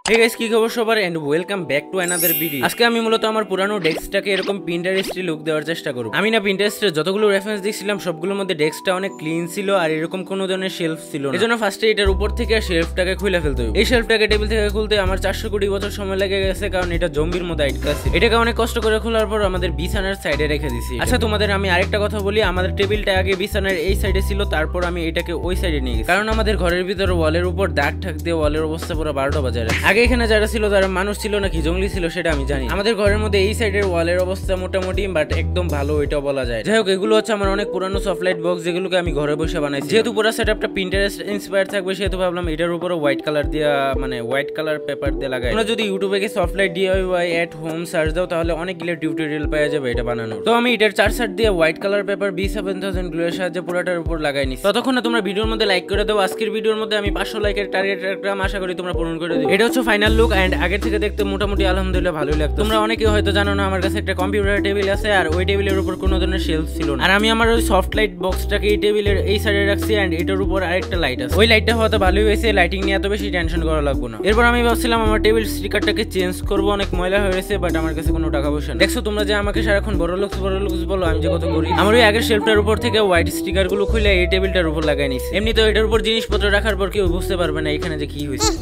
Hey guys কি খবর সবার and welcome back to another video. আজকে আমি মূলত আমার পুরানো ডেস্কটাকে এরকম পিন্টারেস্টি লুক দেওয়ার চেষ্টা করব। আমি না পিন্টারেস্টের যতগুলো রেফারেন্স দেখছিলাম সবগুলোর মধ্যে ডেস্কটা অনেক ক্লিন ছিল আর এরকম কোনো ধরনের শেলফ ছিল না। এজন্য ফার্স্টে এটার উপর থেকে শেলফটাকে খুলে ফেলতে হবে। এই শেলফটাকে টেবিল থেকে খুলতে আমার 400 কোটি বছর সময় লেগে গেছে, কারণ এটা জম্বির মতো আটকা ছিল। এটাকে অনেক কষ্ট করে খোলার পর আমাদের বিছানার সাইডে রেখে দিছি। আচ্ছা তোমাদের আমি আরেকটা কথা বলি, আমাদের টেবিলটা আগে বিছানার এই সাইডে ছিল, তারপর আমি এটাকে ওই সাইডে নিয়ে গেছি, কারণ আমাদের ঘরের ভিতর ওয়ালের উপর দাগ ঠাক দিয়ে ওয়ালের অবস্থা পুরো 12টা বাজারে। আগে এখানে যারা ছিল যারা মানুষ ছিল নাকি জঙ্গলি ছিল সেটা আমি জানি। আমাদের ঘরের মধ্যে এই সাইডের ওয়ালের অবস্থা মোটামুটি বাট একদম ভালো এটা বলা যায়। যাই হোক, এগুলো হচ্ছে আমার অনেক পুরানো সফটলাইট বক্স যেগুলোকে আমি ঘরে বসে বানাইছি। যেহেতু পুরো সেটআপটা পিন্টারেস্ট ইন্সপায়ার থাকবে সেহেতু ভাবলাম এটার উপরে হোয়াইট কালার দিয়া মানে হোয়াইট কালার পেপার দিয়ে লাগাই। তোমরা যদি ইউটিউবে গিয়ে সফটলাইট ডিআইওয়াই এট হোম সার্চ দাও তাহলে অনেকগুলো টিউটোরিয়াল পাওয়া যাবে এটা বানানোর। তো আমি এটার 4 সাইড দিয়ে white colour paper B7000 glue এর সাহায্যে পুরোটার উপর লাগাই নিছি। ততক্ষণ না তোমরা ভিডিওর মধ্যে লাইক করে দাও। আজকের ভিডিওর মধ্যে আমি 500 লাইকের টার্গেট রাখলাম, আশা করি তোমরা পূরণ করে দিবে। এটা হচ্ছে ফাইনাল লুক এন্ড আগের থেকে দেখতে মোটামুটি আলহামদুলিল্লাহ ভালোই লাগতো। তোমরা অনেকে হয়তো জানো না আমার কাছে একটা কম্পিউটার টেবিল আছে আর ওই টেবিলের উপর কোনো ধরনের শেলফ ছিল না। আর আমি আমার ওই সফট লাইট বক্সটাকে এই টেবিলের এই সাইডে রাখছি এন্ড এটার উপর আরেকটা লাইট আছে। ওই লাইটটা হয়তো ভালোই হয়েছে, লাইটিং নিয়ে এত বেশি টেনশন করা লাগবে না। এরপর আমি ভাবছিলাম আমার টেবিল স্টিকারটাকে চেঞ্জ করব, অনেক ময়লা হয়ে গেছে বাট আমার কাছে কোনো টাকা পয়সা নেই। দেখছো তোমরা যে আমাকে সারাক্ষণ বড় লুকস বলো, আমি যে কত করি। আমার ওই আগের শেলফটার উপর থেকে হোয়াইট স্টিকার গুলো খুলে এই টেবিলটার উপর লাগাই নিছি। এমনি তো এটার উপর জিনিসপত্র রাখার পর কেউ বুঝতে পারবে না এখানে যে কি হয়েছে।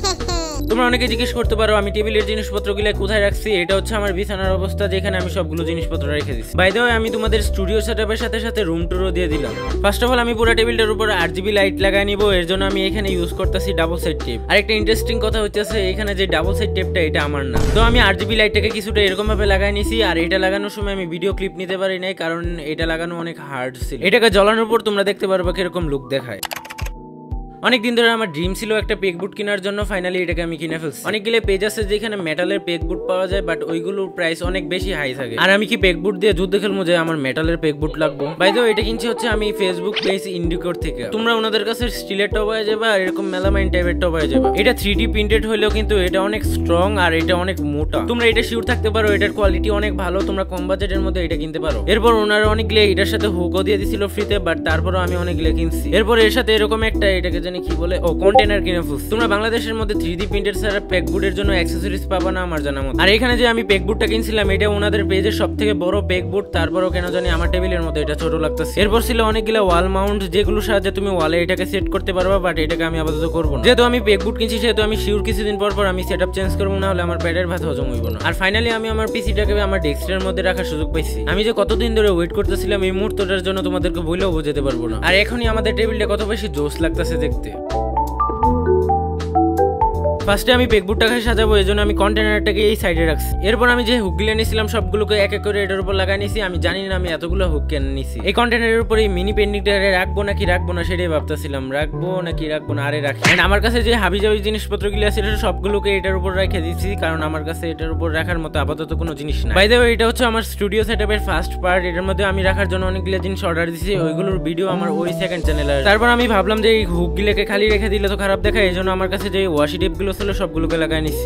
তোমরা অনেকে জিজ্ঞেস করতে পারো আমি টেবিলের জিনিসপত্রগুলো কোথায় রাখছি। এটা হচ্ছে আমার বিছানার অবস্থা, যেখানে আমি সবগুলো জিনিসপত্র রেখে দিচ্ছি। বাই দ্য ওয়ে আমি তোমাদের স্টুডিও সেটআপের সাথে সাথে রুম টুরও দিয়ে দিলাম। ফার্স্ট অফ অল আমি পুরো টেবিলটার উপর RGB লাইট লাগাই নিব, এর জন্য আমি এখানে ইউজ করতেছি ডাবল সাইড টেপ। আর একটা ইন্টারেস্টিং কথা হচ্ছে এখানে যে ডাবল সাইড টেপটা এটা আমার না। তো আমি RGB লাইটটাকে কিছুটা এরকম ভাবে লাগাই নিছি। আর এটা লাগানোর সময় আমি ভিডিও ক্লিপ নিতে পারি নাই, কারণ এটা লাগানো অনেক হার্ড ছিল। এটাকে জ্বালানোর পর তোমরা দেখতে পারবে কিরকম লুক দেখায়। অনেকদিন ধরে আমার ড্রিম ছিল একটা পেক বুট কেনার জন্য, ফাইনালি এটাকে আমি কিনে ফেলছি। অনেকগুলো পেজ আছে যেখানে মেটালের পেক বুট পাওয়া যায় বাট ওইগুলোর প্রাইস অনেক বেশি হাই থাকে। আর আমি কি পেক বুট দিয়ে যুদ্ধ খেলবো যে আমার মেটালের পেক বুট লাগবো? বাই দ্য ওয়ে এটা কিনছি হচ্ছে আমি ফেসবুক পেজ ইন্ডিকোর থেকে। তোমরা ওনাদের কাছে স্টিলেরটাও পাওয়া যাবে আর এরকম মেলামাইন টাইপেরটাও পাওয়া যাবে। এটা 3D প্রিন্টেড হলেও কিন্তু এটা অনেক স্ট্রং আর এটা অনেক মোটা। তোমরা এটা শিওর থাকতে পারো এটার কোয়ালিটি অনেক ভালো, তোমরা কম বাজেটের মধ্যে এটা কিনতে পারো। এরপর ওনারা অনেকগুলো এটার সাথে হুকও দিয়ে দিছিল ফ্রিতে, বাট তারপরও আমি অনেকগুলো কিনছি। এরপর এর সাথে এরকম একটা এটাকে জানি কি বলে কন্টেনার কিনে ফেলছি। তোমরা বাংলাদেশের মধ্যে 3D প্রিন্টেড ছাড়া পেক বুটের জন্য অ্যাকসেসরিজ পাবা না আমার জানা মতো। আর এখানে যে আমি পেক বুটটা কিনছিলাম এটা ওনাদের পেজের সবথেকে বড় পেক বুট, তারপরও কেন জানি আমার টেবিলের মধ্যে এটা ছোট লাগতেছে। এরপর ছিল অনেকগুলো ওয়াল মাউন্ট যেগুলোর সাহায্যে তুমি ওয়ালে এটাকে সেট করতে পারবা, বাট এটাকে আমি আপাতত করবো না। যেহেতু আমি পেক বুট কিনছি সেহেতু আমি শিওর কিছুদিন পর আমি সেটআপ চেঞ্জ করবো, না হলে আমার পেটের ভাত হজম হইব না। আর ফাইনালি আমি আমার পিসিটাকে আমার ডেস্কের মধ্যে রাখার সুযোগ পাইছি। আমি যে কতদিন ধরে ওয়েট করতেছিলাম এই মুহূর্তটার জন্য তোমাদেরকে বলেও বোঝাতে পারবো না। আর এখনই আমাদের টেবিলটা কত বেশি জোশ লাগতেছে দেখতে। ফার্স্টে আমি পেকবুটটাকে সাজাবো, এই জন্য আমি কন্টেনারটাকে এই সাইডে রাখছি। এরপর আমি যে হুকগুলো নিয়েছিলাম সবগুলোকে এক এক করে এটার উপর লাগাই নিছি। আমি জানি না আমি এতগুলো হুক কেন নিছি। এই কন্টেনারের উপর এই মিনি পেন্টিংটা রাখবো নাকি রাখবো না সেটাই ভাবতেছিলাম, রাখবো নাকি রাখবো না। আরে রাখি। আমার কাছে যে হাবিজাবি জিনিসপত্রগুলো আছে সেটা সবগুলোকে এটার উপর রেখে দিচ্ছি, কারণ আমার কাছে এটার উপর রাখার মতো আপাতত কোনো জিনিস না। বাই দ্য ওয়ে এটা হচ্ছে আমার স্টুডিও সেটআপের ফার্স্ট পার্ট। এটার মধ্যে আমি রাখার জন্য অনেকগুলো জিনিস অর্ডার দিয়েছি, ওইগুলোর ভিডিও আমার ওই সেকেন্ড চ্যানেলে। তারপর আমি ভাবলাম যে এই হুকগুলোকে খালি রেখে দিলে তো খারাপ দেখায়, এই জন্য আমার কাছে যে ওয়াশি টেপগুলো ছিল সবগুলোকে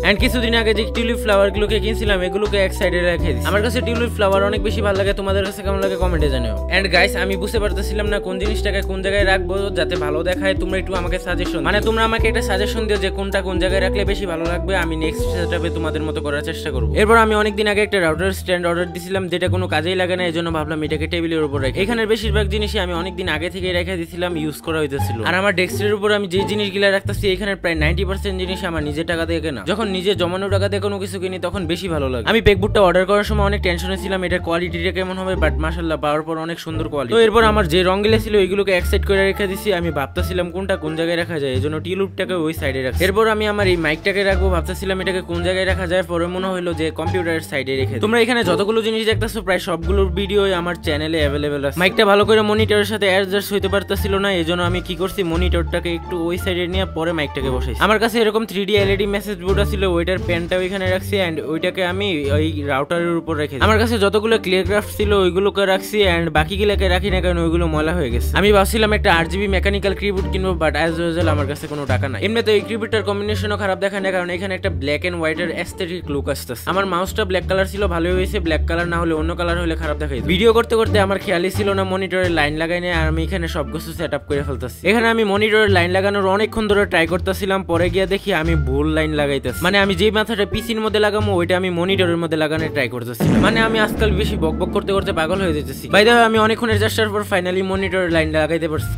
এন্ড কিছুদিন আগে যে টিউলিপ ফ্লাওয়ার গুলোকে কিনছিলাম এগুলোকে এক সাইডে রেখে দিই। আমার কাছে টিউলিপ ফ্লাওয়ার অনেক বেশি ভালো লাগে, তোমাদের কাছে কেমন লাগে কমেন্টে জানিও। এন্ড গাইস আমি বুঝতে পারতেছিলাম না কোন জিনিসটাকে কোন জায়গায় রাখবো যাতে ভালো দেখায়। তোমরা একটু আমাকে সাজেশন তোমরা আমাকে একটা সাজেশন দিও যে কোনটা কোন জায়গায় রাখলে বেশি ভালো লাগবে। আমি নেক্সট সেটআপে তোমাদের মতো করার চেষ্টা করব। এরপর আমি অনেকদিন আগে একটা রাউটার স্ট্যান্ড অর্ডার দিয়েছিলাম যেটা কোনো কাজেই লাগে না, এজন্য ভাবলাম এটাকে টেবিলের উপর রাখি। এখানের বেশিরভাগ জিনিসই আমি অনেকদিন আগে থেকে রেখে দিয়েছিলাম, ইউজ করা হইতেছিল। আর আমার ডেস্কের উপর আমি যে জিনিসগুলো রাখতেছি এখানের প্রায় 90% জিনিস আমার নিজের টাকা দিয়ে কেনা। যখন নিজে জমানো টাকা দিয়ে কোনো কিছু কিনি তখন বেশি ভালো লাগে। আমি পেকবুটটা অর্ডার করার সময় অনেক টেনশনে ছিলাম এটার কোয়ালিটিটা কেমন হবে, বাট মাশাআল্লাহ পাওয়ার পর অনেক সুন্দর কোয়ালিটি। তো এরপর আমার যে রঙগুলো ছিল ওইগুলোকে এক সাইড করে রেখে দিছি। আমি ভাবতেছিলাম কোনটা কোন জায়গায় রাখা যায়, এজন্য টিউলিপটাকে ওই সাইডে রাখছি। এরপর আমি আমার এই মাইকটাকে রাখবো, ভাবতেছিলাম এটাকে কোন জায়গায় রাখা যায়, পরে মনে হলো যে কম্পিউটারের সাইডে রেখে। তোমরা এখানে যতগুলো জিনিস দেখতেছো প্রায় সবগুলোর ভিডিও আমার চ্যানেলে অ্যাভেলেবেল আছে। মাইকটা ভালো করে মনিটরের সাথে অ্যাডজাস্ট হইতে পারতেছিল না, এজন্য আমি কি করছি মনিটরটাকে একটু ওই সাইডে নিয়ে পরে মাইকটাকে বসাইছি। আমার কাছে এরকম 3D LED মেসেজ বোর্ড ছিল, ওইটার পেনটা ওইখানে রাখছি এন্ড ওইটাকে আমি ওই রাউটারের উপর রেখেছি। আমার কাছে যতগুলো ক্লিয়ার ক্রাফট ছিল ওইগুলোকে রাখছি এন্ড বাকিগুলোকে রাখি না, কারণ ওইগুলো ময়লা হয়ে গেছে। আমি ভাবছিলাম একটা RGB মেকানিক্যাল কিবোর্ড কিনবো, বাট অ্যাজ ইউজুয়াল আমার কাছে কোনো টাকা নাই। এমনিতে এই কিবোর্ডটার কম্বিনেশনও খারাপ দেখায় না, কারণ এখানে একটা ব্ল্যাক এন্ড হোয়াইট এর অ্যাস্থেটিক লুক আসতেছে। আমার মাউসটা ব্ল্যাক কালার ছিল, ভালোই হয়েছে। ব্ল্যাক কালার না হলে অন্য কালার হলে খারাপ দেখাই। ভিডিও করতে করতে আমার খেয়ালই ছিল না মনিটরের লাইন লাগাই নেই, আর আমি এখানে সবকিছু সেটআপ করে ফেলতেছি। এখানে আমি মনিটরের লাইন লাগানোর অনেকক্ষণ ধরে ট্রাই করতেছিলাম, পরে গিয়ে দেখি আমি ভুল লাইন লাগাইতেছি। মানে আমি যেই মাথাটা পিসির মধ্যে লাগামো ওইটা আমি মনিটরের মধ্যে লাগানোর ট্রাই করতেছি। মানে আমি আজকাল বেশি বকবক করতে করতে পাগল হয়ে যেতেছি। বাই দ্য ওয়ে, আমি অনেকক্ষণের চেষ্টার পর ফাইনালি মনিটরের লাইনটা লাগাইতে পারছি।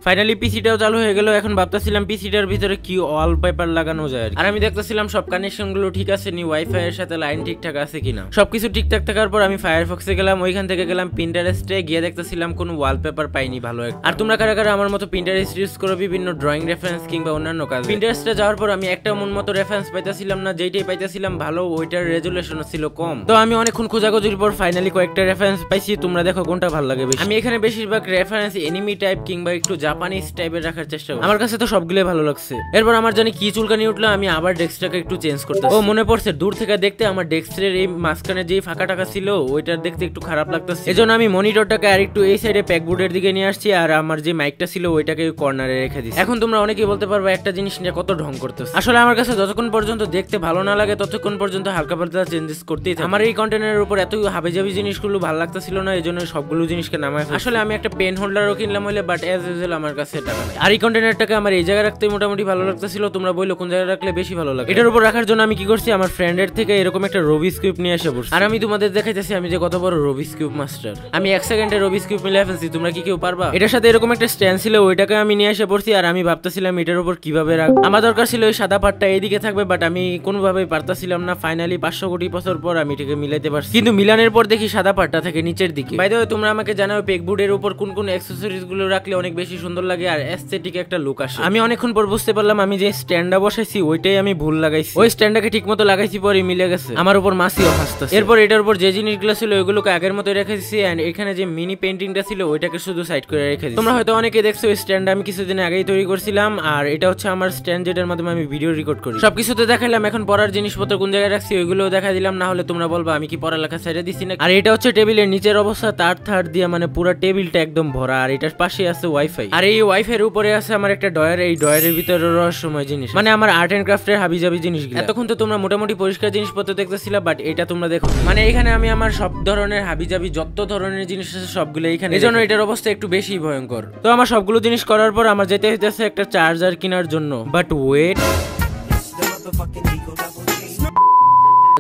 ফাইনালি পিসিটাও চালু হয়ে গেল। এখন ভাবতেছিলাম পিসিটার ভিতরে কি ওয়ালপেপার লাগানো যায়, আর আমি দেখতেছিলাম সব কানেকশন গুলো ঠিক আছে নি, ওয়াইফাই এর সাথে লাইন ঠিকঠাক আছে কিনা। সবকিছু ঠিকঠাক থাকার পর আমি ফায়ারফক্সে গেলাম, ওইখান থেকে গেলাম পিন্টারেস্টে, গিয়ে দেখতেছিলাম কোনো ওয়ালপেপার পাইনি ভালো একটা। আর তোমরা কারা কারা আমার মতো পিন্টারেস্ট ইউজ করো বিভিন্ন ড্রয়িং রেফারেন্স কিংবা অন্যান্য কাজ? পিন্টারেস্টে যাওয়ার পর আমি একটা মন মতো রেফারেন্স পাইতেছিলাম না, যেইটাই পাইতেছিলাম ভালো ওইটার রেজুলেশন ছিল কম। তো আমি অনেকক্ষণ খোঁজাখুঁজির পর ফাইনালি কয়েকটা রেফারেন্স পাইছি। তোমরা দেখো কোনটা ভালো লাগে বেশি। আমি এখানে বেশিরভাগ রেফারেন্স এনিমি টাইপ কিংবা একটু জাপানিজ টাইপের চেষ্টা করি। আমার কাছে তো সবগুলোই ভালো লাগছে। এরপর আমার জানি কি চুলকানি উঠলো, আমি আবার ডেস্কটাকে একটু চেঞ্জ করতে। ও মনে পড়ছে, দূর থেকে দেখতে আমার ডেস্কের এই মাঝখানে যে ফাঁকা টাকা ছিল ওইটা দেখতে একটু খারাপ লাগতেছে। এজন্য আমি মনিটরটাকে আর একটু এই সাইডে প্যাকবোর্ডের দিকে নিয়ে আসছি, আর আমার যে মাইকটা ছিল ওইটাকে কর্নারে রেখে দিচ্ছি। এখন তোমরা অনেকেই বলতে পারবে একটা জিনিস নিয়ে কত ঢং করতেছে। আসলে আমার কাছে যতক্ষণ পর্যন্ত দেখতে ভালো না লাগে ততক্ষণ পর্যন্ত হালকা পাতলা চেঞ্জেস করতেই থাকে। আমার এই কন্টেনারের উপর এত হাবিজাবি জিনিসগুলো ভালো লাগতেছিল না, এজন্য সবগুলো জিনিসকে নামায়। আসলে আমি একটা পেন হোল্ডারও কিনলাম হইলে, বাট এজ ইউজুয়াল আমার কাছে টাকা নেই। আর এই কন্টেনারটাকে আমার এই জায়গায় রাখতে মোটামুটি ভালো লাগতেছিল। তোমরা বললো কোন জায়গায় রাখলে বেশি ভালো লাগে। এটার উপর রাখার জন্য আমি কি করছি, আমার ফ্রেন্ডের থেকে এরকম একটা রবিস কিউব নিয়ে এসে বসছি। আর আমি তোমাদের দেখাইতেছি আমি যে কত বড় রবিস কিউব মাস্টার। আমি 1 সেকেন্ডে রবিস কিউব মিলে ফেলছি। তোমরা কি কেউ পারবা? এটার সাথে এরকম একটা স্ট্যান্ড ছিল, ওইটাকে আমি নিয়ে এসে পড়ছি। আর আমি ভাবতেছিলাম এটার উপর কিভাবে রাখবো। আমার দরকার ছিল ওই সাদা পাটটা এইদিকে থাকবে, বাট আমি কোনোভাবেই পারতাছিলাম না। ফাইনালি 500 কোটি বছর পর আমি এটাকে মিলাইতে পারছি, কিন্তু মিলানের পর দেখি সাদা পাটটা থাকে নিচের দিকে। বাই দ্য ওয়ে, তোমরা আমাকে জানাও পেকবোর্ডের উপর কোন কোন অ্যাকসেসরিজ গুলো রাখলে অনেক বেশি সুন্দর লাগে আর এস্থেটিক একটা লুক আসে। আমি অনেকক্ষণ পর বুঝতে পারলাম আমি যে স্ট্যান্ডটা বসাইছি ওইটাই আমি ভুল লাগাইছি। ওই স্ট্যান্ডটাকে ঠিক মতো লাগাইছি পরে মিলে গেছে। আমার উপর মাসিও হাসতেছে। এরপর এটার উপর যে জিনিসগুলো ছিল ওইগুলোকে আগের মতো রেখে দিছি, এন্ড এখানে যে মিনি পেইন্টিংটা ছিল ওইটাকে শুধু সাইড করে রেখে দিছি। তোমরা হয়তো অনেকে দেখছো ওই স্ট্যান্ড আমি কিছুদিন আগেই তৈরি করছিলাম, আর এটা হচ্ছে আমার স্ট্যান্ড যেটার মাধ্যমে আমি ভিডিও রেকর্ড করি। সবকিছুতে দেখাইলাম। এখন পড়ার জিনিসপত্র কোন জায়গায় রাখছি ওইগুলোও দেখা দিলাম, না হলে তোমরা বলবা আমি কি পড়ালেখা ছেড়ে দিছি না। আর এটা হচ্ছে টেবিলের নিচের অবস্থা, তার থার দিয়ে মানে পুরো টেবিলটা একদম ভরা। আর এটার পাশে আছে ওয়াইফাই, আর এই ওয়াইফাই এর উপরে আছে আমার একটা ডয়ার। এই ডয়ারের ভিতরে রহস্যময় জিনিস, মানে আমার আর্ট এন্ড ক্রাফটের হাবিজাবি জিনিসগুলো। এতক্ষণ তো তোমরা মোটামুটি পরিষ্কার জিনিসপত্র দেখতেছিলা, বাট এটা তোমরা দেখো মানে এখানে আমি আমার সব ধরনের হাবিজাবি যত ধরনের জিনিস আছে সবগুলো এখানে। এজন্য এটার অবস্থা একটু বেশি ভয়ঙ্কর। তো আমার সবগুলো জিনিস করার পর আমার যেতে হইতেছে একটা চার্জার কেনার জন্য, বাট ওয়েট।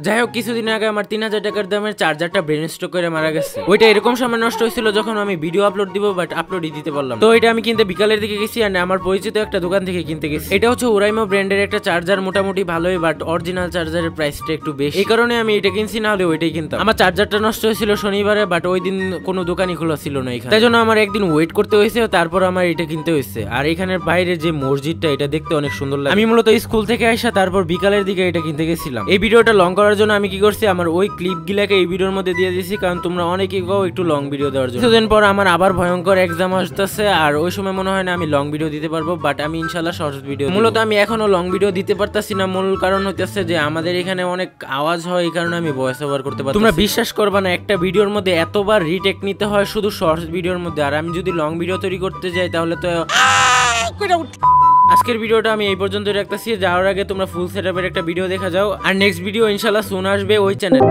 যাই হোক, কিছুদিন আগে আমার 3000 টাকার দামের চার্জারটা ব্রেন স্ট্রোক করে মারা গেছে। ওইটা এরকম সময় নষ্ট হয়েছিল যখন আমি ভিডিও আপলোড দিব, বাট আপলোডই দিতে পারলাম। তো এটা আমি কিনতে বিকালের দিকে গেছি, আর আমার পরিচিত একটা দোকান থেকে কিনতে গেছি। এটা হচ্ছে ওরাইমো ব্র্যান্ডের একটা চার্জার, মোটামুটি ভালোই, বাট অরিজিনাল চার্জারের প্রাইসটা একটু বেশি। এই কারণে আমি এটা কিনছি, না হলে ওইটাই কিনতাম। আমার চার্জারটা নষ্ট হয়েছিল শনিবারে, বাট ওই দিন কোনো দোকানই খোলা ছিল না এখানে, তাই জন্য আমার একদিন ওয়েট করতে হয়েছে, তারপর আমার এটা কিনতে হয়েছে। আর এখানের বাইরে যে মসজিদটা এটা দেখতে অনেক সুন্দর লাগে। আমি মূলত স্কুল থেকে আসা তারপর বিকালের দিকে এটা কিনতে গেছিলাম। এই ভিডিওটা লং করার জন্য আমি কি করছি, আমার ওই ক্লিপ গুলাকে এই ভিডিওর মধ্যে দিয়ে দিয়েছি, কারণ তোমরা অনেকেই কও একটু লং ভিডিও দেওয়ার জন্য। কিছুদিন পর আমার আবার ভয়ঙ্কর এক্সাম আসতেছে, আর ওই সময় মনে হয় না আমি লং ভিডিও দিতে পারবো, বাট আমি ইনশাল্লাহ শর্ট ভিডিও। মূলত আমি এখনো লং ভিডিও দিতে পারতাছি না, মূল কারণ হইতেছে যে আমাদের এখানে অনেক আওয়াজ হয়, এই কারণে আমি ভয়েস ওভার করতে পারি। তোমরা বিশ্বাস করবা না, একটা ভিডিওর মধ্যে এতবার রিটেক নিতে হয় শুধু শর্টস ভিডিওর মধ্যে, আর আমি যদি লং ভিডিও তৈরি করতে যাই তাহলে তো। আজকের ভিডিওটা আমি এই পর্যন্ত রাখতেছি। যাওয়ার আগে তোমরা ফুল সেটআপের একটা ভিডিও দেখা যাও, আর নেক্সট ভিডিও ইনশাল্লাহ সুন আসবে ওই চ্যানেল।